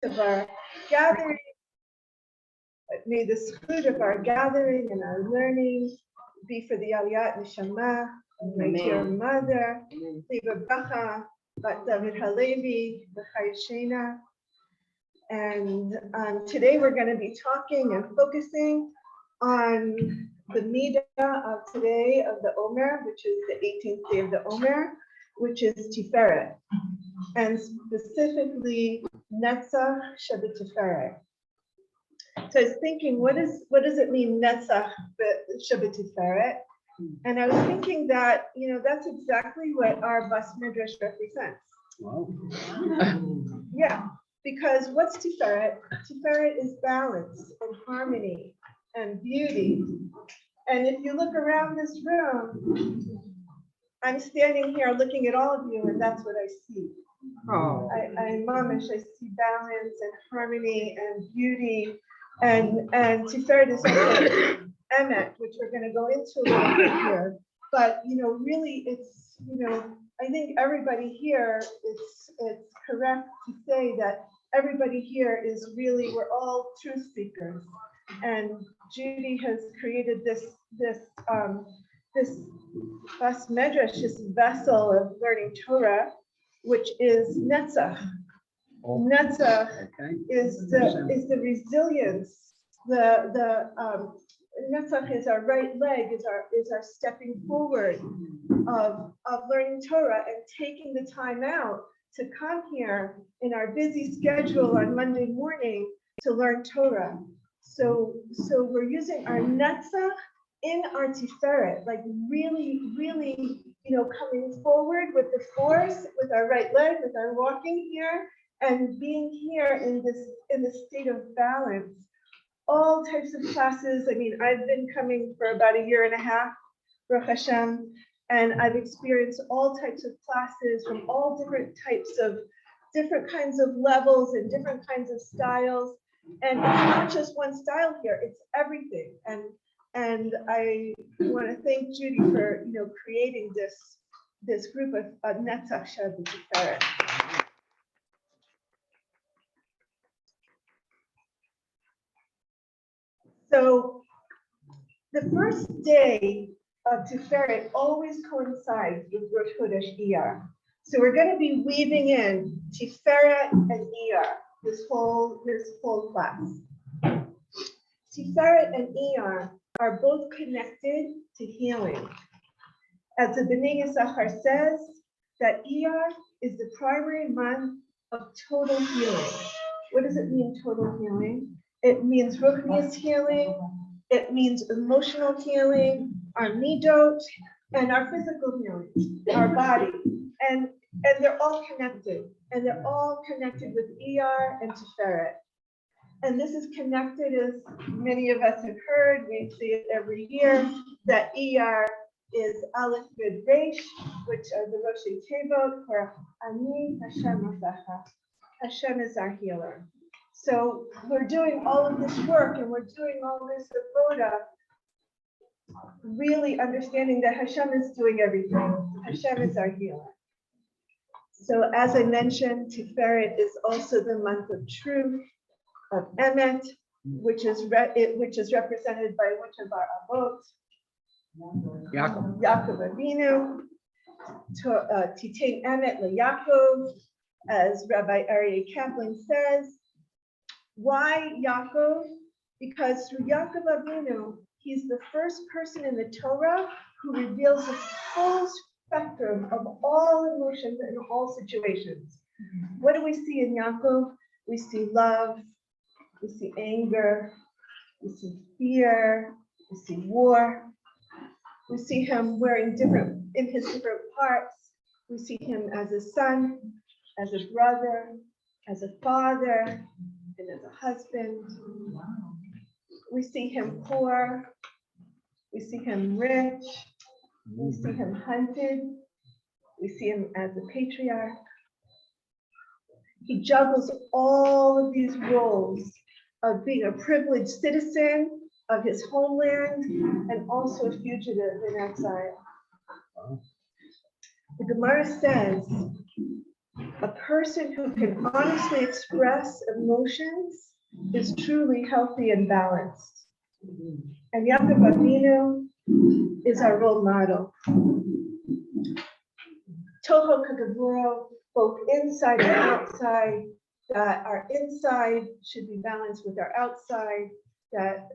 of our gathering. May the zchut of our gathering and our learning be for the Aliyat Neshama, my dear mother, Liba Bracha, Bat David Halevi, B'chai Shena. And today we're going to be talking and focusing on the Midah of today of the Omer, which is the 18th day of the Omer, which is Tiferet, and specifically Netzach BTiferet. So I was thinking, what does it mean, Netzach BTiferet? And I was thinking that, that's exactly what our bas Medrash represents. Wow. Yeah, because what's Tiferet? Tiferet is balance and harmony and beauty. And if you look around this room, I'm standing here looking at all of you, and that's what I see. Oh. I see balance and harmony and beauty, and Tiferet is also Emet, which we're going to go into a little bit here. But really, it's I think everybody here it's correct to say that everybody here is really, we're all truth seekers, and Judy has created this bas Medrash, this vessel of learning Torah, which is Netzach. Netzach is the resilience. The Netzach is our right leg, is our stepping forward of learning Torah and taking the time out to come here in our busy schedule on Monday morning to learn Torah. So we're using our Netzach in our Tiferet, like really, coming forward with the force, with our right leg, with our walking here, and being here in the state of balance. All types of classes. I mean, I've been coming for about a year and a half, Baruch Hashem, and I've experienced all types of classes from all different kinds of levels and different kinds of styles. And it's not just one style here, it's everything. And I want to thank Judy for creating this group of Netzach BTiferet. So the first day of Tiferet always coincides with Rosh Chodesh Iyar. So we're going to be weaving in Tiferet and Iyar this whole class. Tiferet and Iyar are both connected to healing. As the Bnei Yisachar says, that Iyar is the primary month of total healing. What does it mean, total healing? It means ruchnius healing, it means emotional healing, our midot, and our physical healing, our body. And they're all connected. And they're all connected with Iyar and Tiferet. And this is connected, as many of us have heard, we see it every year, that Iyar is Aleph Yud Reish, which are the Roshei Tevot for Ani Hashem Rafacha. Hashem is our healer. So we're doing all of this work and we're doing all this avoda, really understanding that Hashem is doing everything. Hashem is our healer. So as I mentioned, Tiferet is also the month of truth, of Emet, which is represented by which of our avot? Yaakov Avinu. Titein Emet LeYaakov, as Rabbi Aryeh Kaplan says. Why Yaakov? Because through Yaakov Avinu, he's the first person in the Torah who reveals the full spectrum of all emotions in all situations. What do we see in Yaakov? We see love, we see anger, we see fear, we see war. We see him wearing in his different parts. We see him as a son, as a brother, as a father, and as a husband. We see him poor, we see him rich, we see him hunted, we see him as a patriarch. He juggles all of these roles of being a privileged citizen of his homeland and also a fugitive in exile. The Gemara says A person who can honestly express emotions is truly healthy and balanced. And Yaakov Avinu is our role model. Toho Kagavuro, both inside and outside, that our inside should be balanced with our outside, that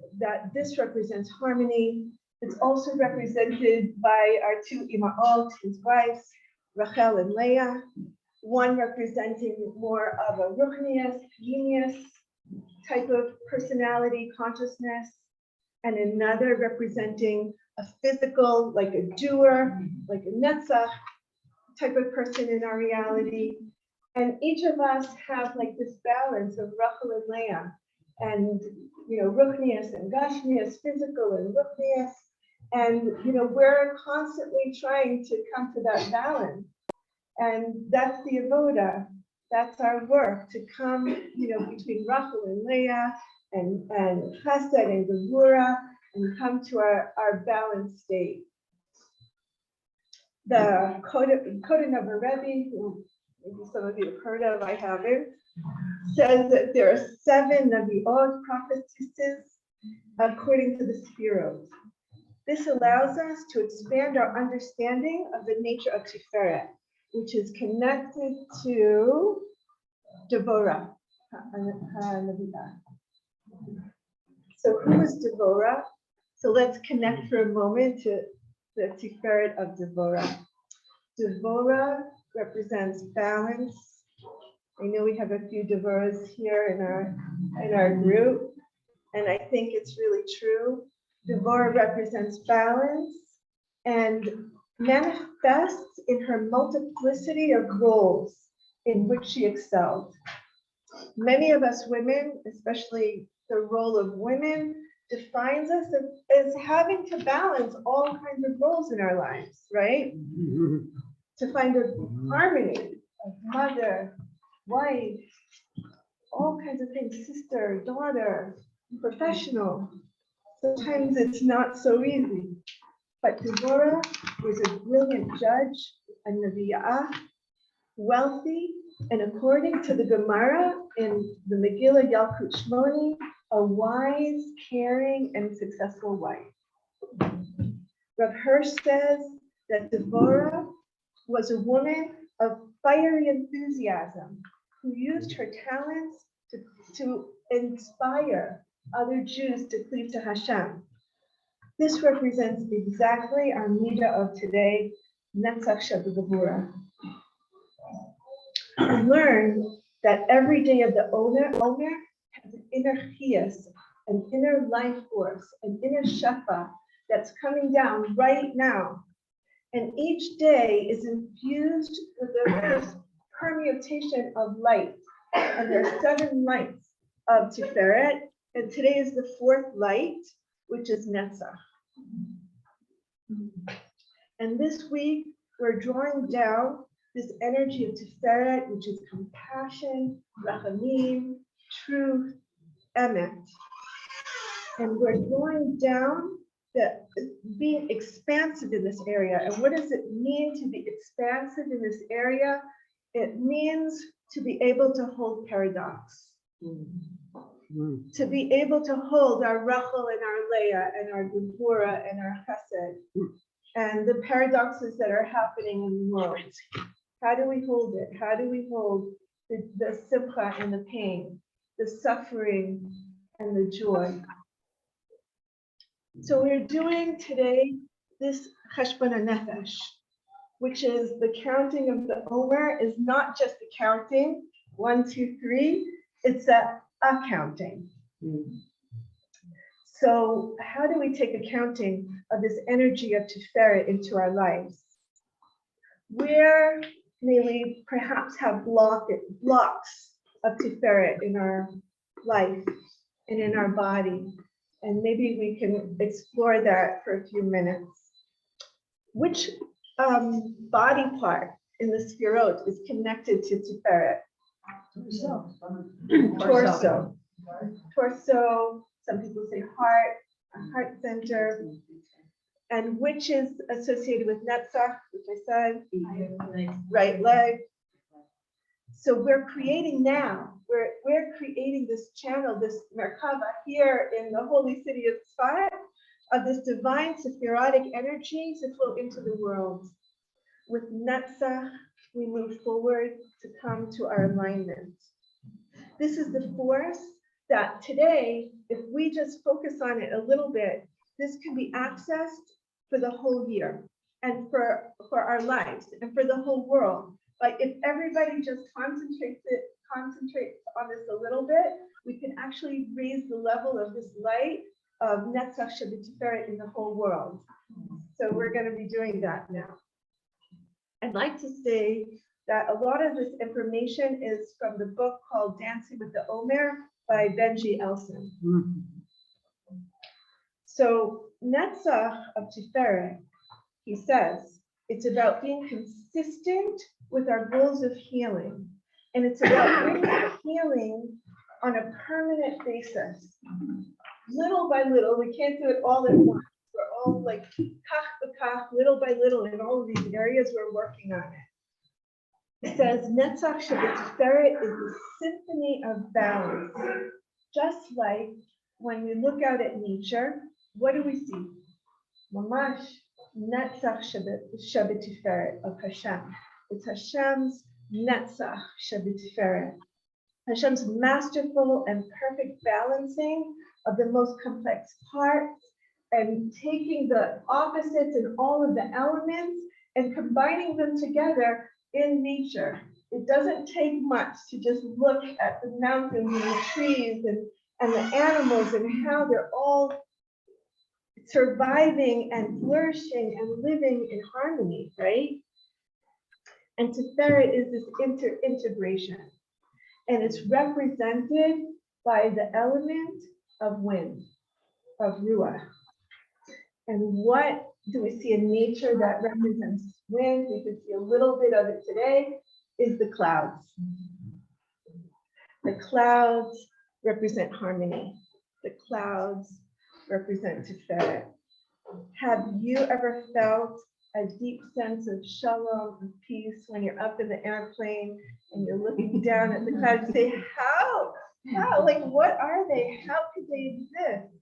this represents harmony. It's also represented by our two Imaot, his wives, Rachel and Leah, one representing more of a ruchnius, genius type of personality, consciousness, and another representing a physical, like a doer, like a Netzach type of person in our reality. And each of us have like this balance of Rachel and Leah, and ruchnius and gashmius, physical and ruchnius. And we're constantly trying to come to that balance. And that's the avoda. That's our work, to come, between Rachel and Leah and Chesed and Gevura, and come to our balanced state. The Koden of a Rebbe, who maybe some of you have heard of, I haven't, says that there are 7 Naviot prophetesses according to the Sphirot. This allows us to expand our understanding of the nature of Tiferet, which is connected to Devorah. So who is Devorah? So let's connect for a moment to the Tiferet of Devorah. Devorah represents balance. I know we have a few Devorahs here in our group, and I think it's really true. Devorah represents balance and manifests in her multiplicity of roles in which she excelled. Many of us women, especially the role of women, defines us as having to balance all kinds of roles in our lives, right? To find a harmony of mother, wife, all kinds of things, sister, daughter, professional. Sometimes it's not so easy. But Devorah was a brilliant judge, a Nevi'ah, wealthy, and according to the Gemara in the Megillah Yalkut Shmoni, a wise, caring, and successful wife. Rav Hirsch says that Devorah was a woman of fiery enthusiasm who used her talents to inspire other Jews to cleave to Hashem. This represents exactly our midah of today, Netzach Shabbat. We learn that every day of the Omer has an inner chiyas, an inner life force, an inner shefa that's coming down right now. And each day is infused with this permutation of light. And there are 7 lights of Tiferet, and today is the 4th light, which is Netzach. And this week, we're drawing down this energy of Tiferet, which is compassion, rachamim, truth, emet. And we're drawing down being expansive in this area. And what does it mean to be expansive in this area? It means to be able to hold paradox. To be able to hold our Rachel and our Leah and our Gevura and our Chesed and the paradoxes that are happening in the world. How do we hold it? How do we hold the simcha and the pain, the suffering and the joy? So we're doing today this cheshbon nefesh, which is the counting of the Omer is not just the counting, 1, 2, 3, it's a counting. So how do we take accounting of this energy of Tiferet into our lives? Where may we perhaps have blocks of Tiferet in our life and in our body? And maybe we can explore that for a few minutes. Which body part in the Sphirot is connected to Tiferet? Torso. Torso. Some people say heart center. And which is associated with Netzach, which I said, right leg. So we're creating now, we're creating this channel, this Merkava here in the holy city of Tzfat, of this divine sephirotic energy to flow into the world. With Netzach, we move forward to come to our alignment. This is the force that today, if we just focus on it a little bit, this can be accessed for the whole year and for our lives and for the whole world. Like if everybody just concentrates on this a little bit, we can actually raise the level of this light of Netzach BTiferet in the whole world. So we're going to be doing that now. I'd like to say that a lot of this information is from the book called Dancing with the Omer by Benji Elson. So Netzach of Tiferet, he says, it's about being consistent with our goals of healing. And it's about bringing healing on a permanent basis. Little by little, we can't do it all at once. We're all like kach b'kach, little by little in all of these areas we're working on it. It says, Netzach BTiferet is the symphony of balance. Just like when we look out at nature, what do we see? Mamash, Netzach BTiferet of Hashem. It's Hashem's Netzach BTiferet. Hashem's masterful and perfect balancing of the most complex parts and taking the opposites and all of the elements and combining them together in nature. It doesn't take much to just look at the mountains and the trees and the animals and how they're all surviving and flourishing and living in harmony, right? And Tiferet is this integration. And it's represented by the element of wind, of ruach. And what do we see in nature that represents wind? We can see a little bit of it today, is the clouds. The clouds represent harmony. The clouds represent Tiferet. Have you ever felt a deep sense of shalom, of peace, when you're up in the airplane and you're looking down at the clouds and say, how, like, what are they? How could they exist?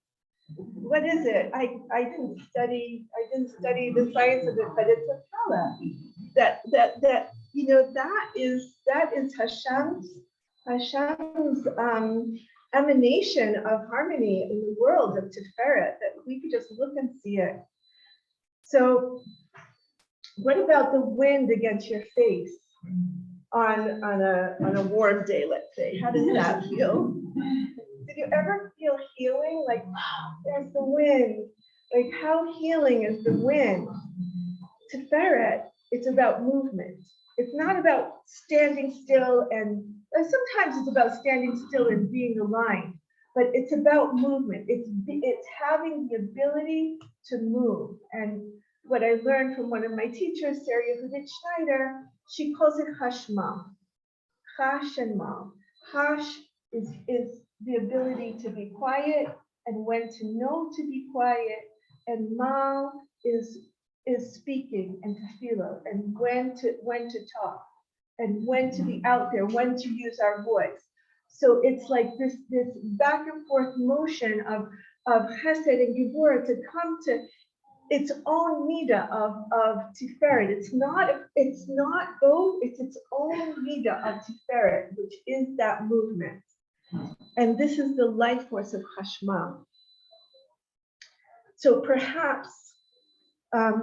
What is it? I didn't study the science of it, but it's a color that you know, that is Hashem's emanation of harmony in the world of Tiferet, that we could just look and see it. So what about the wind against your face on a warm day, let's say? How does that feel? Did you ever feel healing? Like, there's the wind. Like, how healing is the wind? Tiferet, it's about movement. It's not about standing still, and sometimes it's about standing still and being aligned, but it's about movement. It's having the ability to move. And what I learned from one of my teachers, Sarah Yehudit Schneider, she calls it hashmal. Hash and mal. Hash is the ability to be quiet and when to know to be quiet, and mal is speaking and tefillah, and when to talk, and when to be out there, when to use our voice. So it's like this back and forth motion of chesed and gevurah to come to its own midah of Tiferet. It's not both, it's its own midah of Tiferet, which is that movement. And this is the life force of Chashmal. So perhaps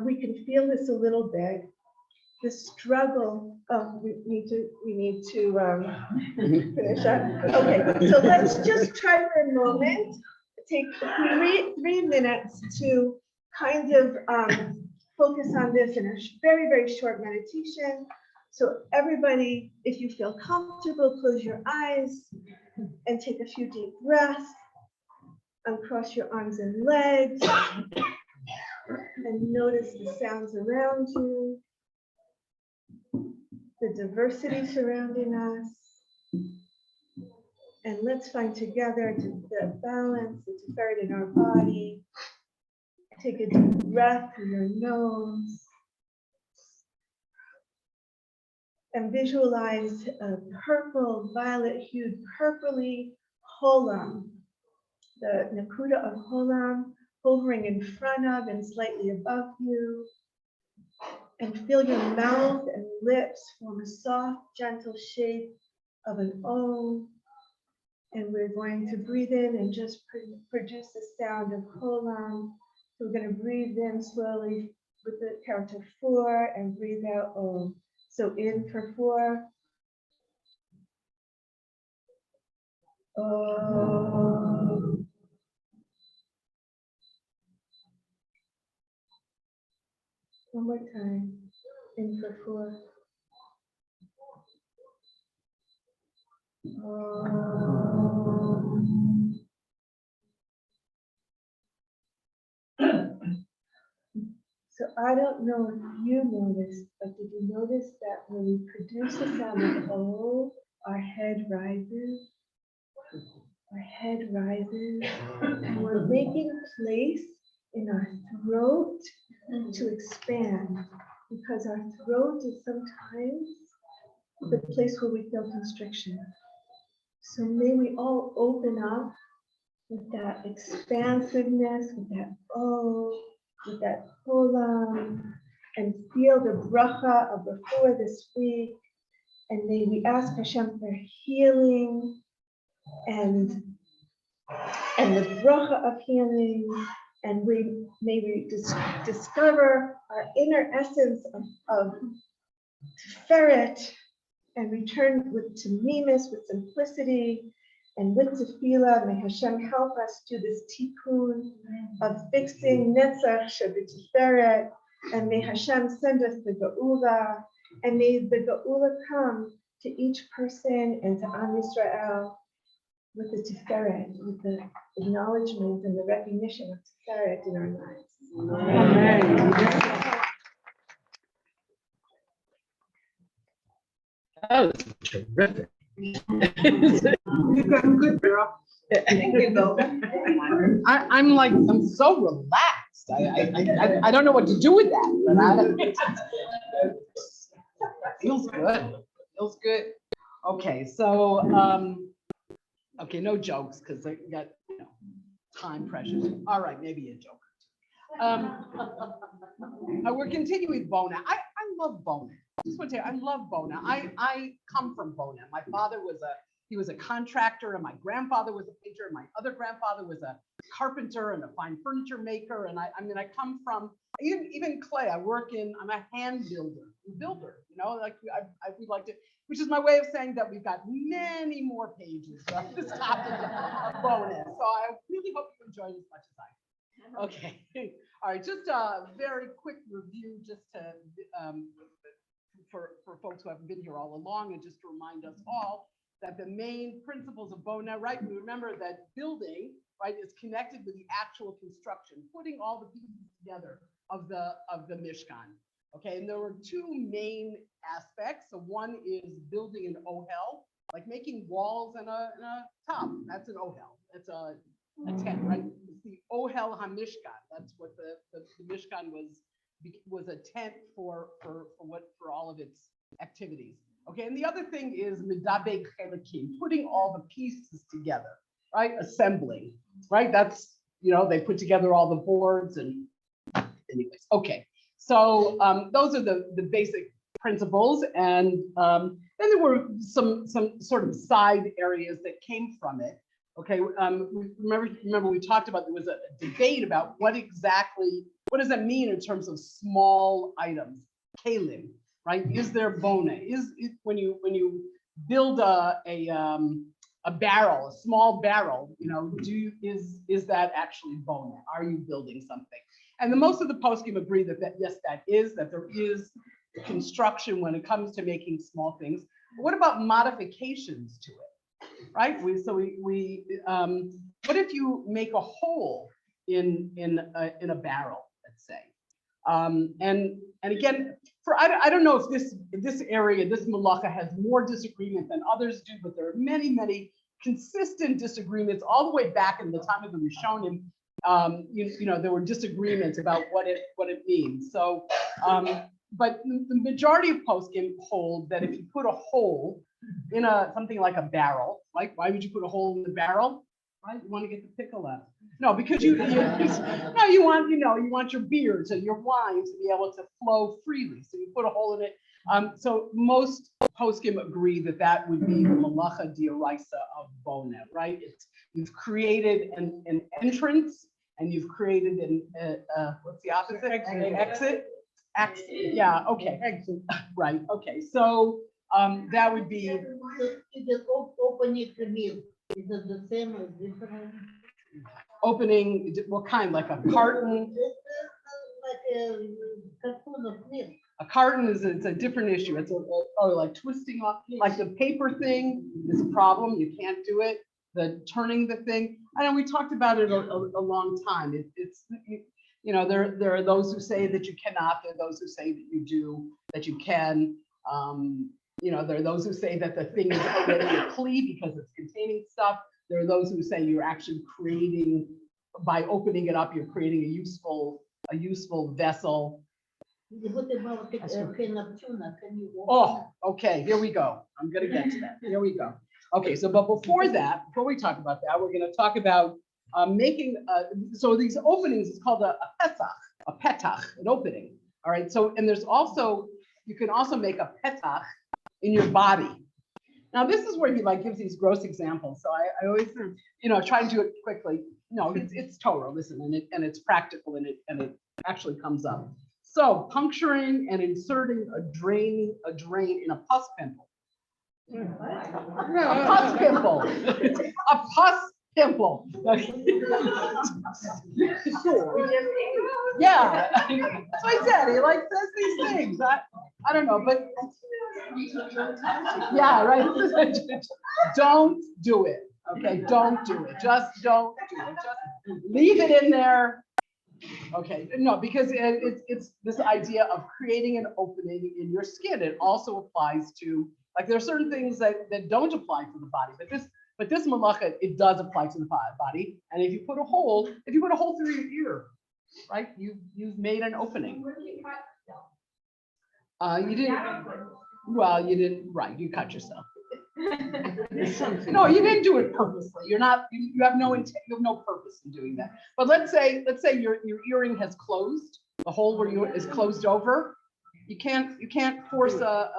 we can feel this a little bit, the struggle. Oh, we need to finish up. Okay, so let's just try for a moment, take three minutes to kind of focus on this in a very, very short meditation. So everybody, if you feel comfortable, close your eyes and take a few deep breaths. Uncross your arms and legs and notice the sounds around you, the diversity surrounding us. And let's find together the balance, the Tiferet in our body. Take a deep breath through your nose. and visualize a purple, violet-hued, purpley holam, the nakuda of holam hovering in front of and slightly above you, and feel your mouth and lips form a soft, gentle shape of an O. And we're going to breathe in and just produce the sound of holam. So we're going to breathe in slowly with the count of 4 and breathe out O. So in for 4. O. One more time. In for 4. So I don't know if you noticed, but did you notice that when we produce the sound of O, our head rises? Our head rises, and we're making place in our throat to expand, because our throat is sometimes the place where we feel constriction. So may we all open up with that expansiveness, with that O, with that holam, and feel the bracha of refuah this week. And may we ask Hashem for healing and the bracha of healing, and may we discover our inner essence of Tiferet and return with tamimis, with simplicity, and with tefillah. May Hashem help us do this tikkun of fixing Netzach BTiferet, and may Hashem send us the geula, and may the geula come to each person and to Am Yisrael with the Tiferet, with the acknowledgement and the recognition of Tiferet in our lives. Amen. That was terrific. You've done good, girl. Thank you, Bill. I'm so relaxed. I don't know what to do with that, but feels good. Feels good. Okay, so okay, no jokes because I got time pressures. All right, maybe a joke. We're continuing with Bona. I love Bona. Just want to tell you, I love Bona. I come from Bona. My father was a contractor, and my grandfather was a painter, and my other grandfather was a carpenter and a fine furniture maker. And I come from even clay. I'm a hand builder. We like to, which is my way of saying that we've got many more pages of this topic of Bona. So I really hope you enjoy it as much as I. Okay. All right. Just a very quick review, just to for folks who haven't been here all along, and just to remind us all that the main principles of Bona, right? We remember that building, right, is connected with the actual construction, putting all the pieces together of the Mishkan. Okay, and there were 2 main aspects. So one is building an ohel, like making walls and a top. That's an ohel. That's a tent, right? It's the ohel hamishkan. That's what the Mishkan was a tent for all of its activities. Okay, and the other thing is medabe chelakim, putting all the pieces together, right? Assembling, right? That's, they put together all the boards and anyways. Okay, so those are the basic principles, and then there were some sort of side areas that came from it. Okay, remember we talked about, there was a debate about what does that mean in terms of small items, kalim, right? Is there bona? Is when you build a barrel, a small barrel, is that actually bona? Are you building something? And most of the poskim agree that yes, that there is construction when it comes to making small things. But what about modifications to it? Right? What if you make a hole in a barrel, let's say? And again, I don't know if this area, this malacha, has more disagreement than others do, but there are many consistent disagreements all the way back in the time of the Rishonim. There were disagreements about what it means. So but the majority of poskim hold that if you put a hole in something like a barrel, like why would you put a hole in the barrel? Right? You want to get the pickle out. No, because you want your beers and your wines to be able to flow freely. So you put a hole in it. So most poskim agree that would be the malacha d'oraisa of bona, right? You've created an entrance and you've created what's the opposite? Exit. Yeah. Okay. Exit. Right. Okay. So that would be. It is opening the milk. Is it the same or different? Opening what kind? Like a carton? Like a carton of milk. A carton it's a different issue. It's like twisting off, like the paper thing is a problem. You can't do it. The turning the thing. I know we talked about it a long time. There are those who say that you cannot. There are those who say that you do, that you can. There are those who say that the thing is already a kli because it's containing stuff. There are those who say you're actually creating, by opening it up, you're creating a useful vessel. What about a can of tuna? Can you open Oh, okay, here we go. I'm gonna get to that. Here we go. Okay, so but before we talk about that, we're gonna talk about making, so these openings is called a petach, an opening. All right, so, and there's also, you can also make a petach in your body. Now, this is where he gives these gross examples. So I always, try to do it quickly. No, it's Torah, listen, and it's practical and it actually comes up. So puncturing and inserting a drain in a pus pimple. A pus pimple. A pus pimple. Yeah, that's what I said. He says these things. I don't know, but yeah, right. Don't do it. Okay, don't do it. Just don't do it. Just leave it in there. Okay, no, because it's this idea of creating an opening in your skin. It also applies to, there are certain things that don't apply to the body, but this malacha, it does apply to the body. And if you put a hole through your ear, right, you've made an opening. You didn't, right, you cut yourself. No, you didn't do it purposely. You have no intent, you have no purpose in doing that. But let's say your earring has closed, the hole where is closed over. You can't force the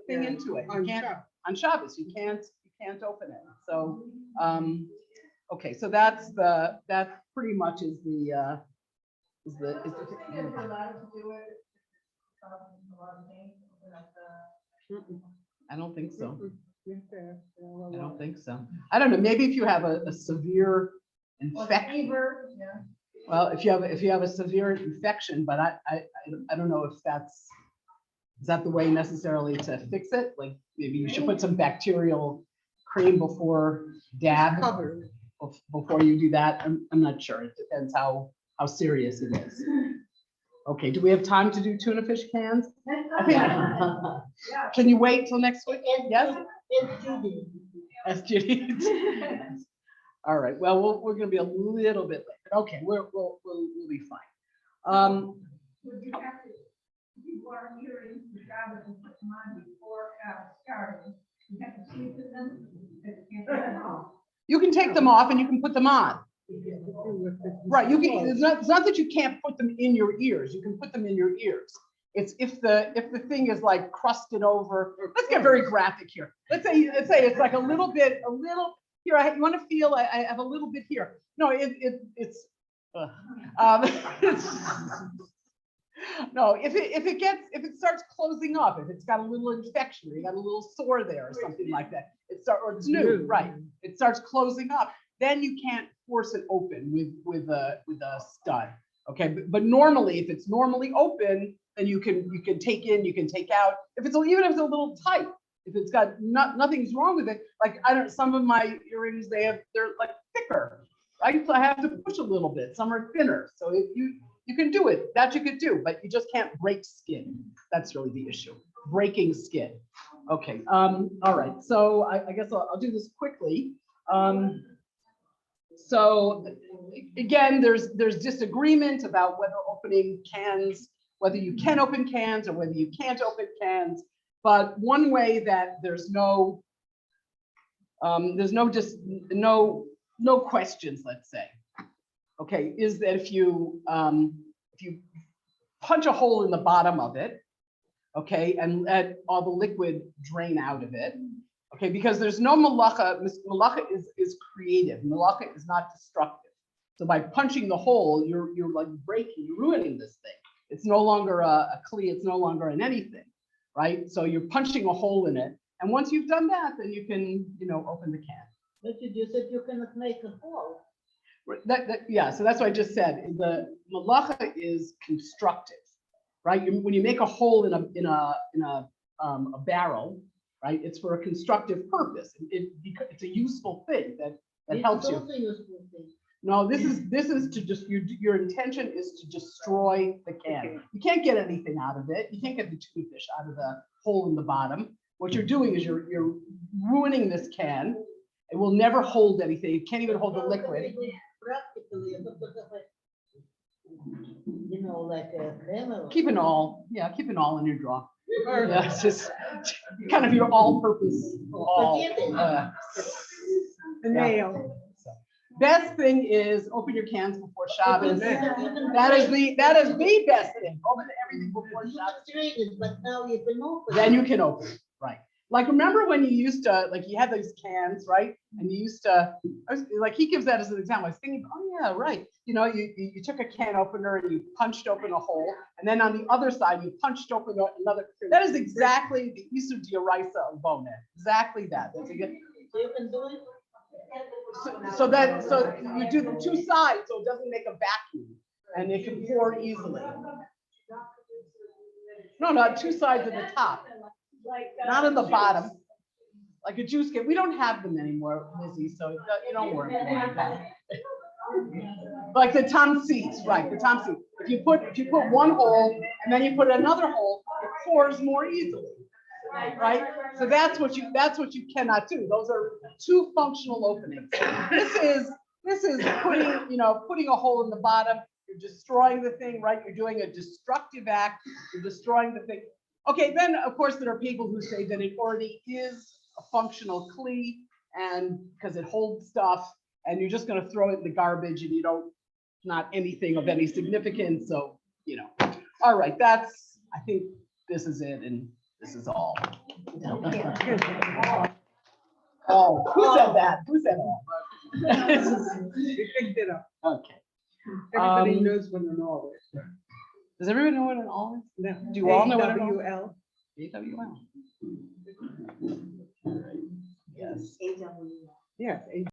thing into it. You can't on Shabbos. You can't open it. So okay, so that pretty much is the I don't think so. I don't think so. I don't know. Maybe if you have a severe infection. Well, if you have a severe infection, but I don't know if is that the way necessarily to fix it? Like maybe you should put some bacterial cream before dab. Before you do that. I'm not sure. It depends how serious it is. Okay, do we have time to do tuna fish cans? I think, can you wait till next week? Yes? As Judy. All right, well, we're going to be a little bit late. Okay, we'll be fine. Would you have to, people are hearing the Shabbos and put them on before starting. You have to sleep with them. You can take them off and you can put them on. Right, you can. It's not that you can't put them in your ears. You can put them in your ears. It's if the thing is crusted over. Let's get very graphic here. Let's say it's like a little here. You want to feel? I have a little bit here. No, it's. No, if it starts closing up, if it's got a little infection, or you got a little sore there or something like that, or it's new, right? It starts closing up. Then you can't force it open with a stud. Okay, but normally, if it's normally open, then you can take in, you can take out. Even if it's a little tight, if it's got nothing's wrong with it. Some of my earrings they're thicker, right? So I have to push a little bit. Some are thinner. So if you can do it, that you could do, but you just can't break skin. That's really the issue. Breaking skin. Okay. All right. So I guess I'll do this quickly. So again, there's disagreement about whether opening cans whether you can open cans or whether you can't open cans. But one way that there's no questions, let's say, okay, is that if you punch a hole in the bottom of it, okay, and let all the liquid drain out of it, okay, because there's no malacha. Malacha is creative. Malacha is not destructive. So by punching the hole, you're like breaking, you're ruining this thing. It's no longer a kli, it's no longer an anything, right? So you're punching a hole in it, and once you've done that, then you can, open the can. But you just said you cannot make a hole. Yeah, so that's what I just said. The malacha is constructive, right? When you make a hole in a barrel, right? It's for a constructive purpose. It's a useful thing that helps you. Also useful thing. No, this is to just your intention is to destroy the can. You can't get anything out of it. You can't get the tuna fish out of the hole in the bottom. What you're doing is you're ruining this can. It will never hold anything. It can't even hold the liquid. Practically, like a camera. Keep it all in your drawer. Yeah, it's just kind of your all-purpose. The nail. Best thing is open your cans before Shabbos. That is the best thing. Open everything before Shabbos. But now you can open. Then you can open it, right? Like, remember when you used to, like, you had those cans, right? And you used to, he gives that as an example. I was thinking, oh yeah, right. You took a can opener and you punched open a hole, and then on the other side you punched open another. That is exactly the Isur D'Oraisa of Bona. Exactly that. That's a good. So you can do it. So you do the two sides, so it doesn't make a vacuum, and it can pour easily. No, not two sides at the top, not at the bottom, like a juice can. We don't have them anymore, Lizzie, so you don't worry about that. Like the tamsis, right? The tamsis. If you put one hole and then you put another hole, it pours more easily. Right? So that's what you cannot do. Those are two functional openings. This is putting a hole in the bottom. You're destroying the thing, right? You're doing a destructive act. You're destroying the thing. Okay, then of course there are people who say that it already is a functional kli, and because it holds stuff, and you're just going to throw it in the garbage, and not anything of any significance. So all right. I think this is it, and this is all. Oh, who said that? Who said that? You picked it up. Okay. Everybody knows what an all is. Does everyone know what an all is? No. Do you all know what an all is? AWL. AWL. Yes. Yes.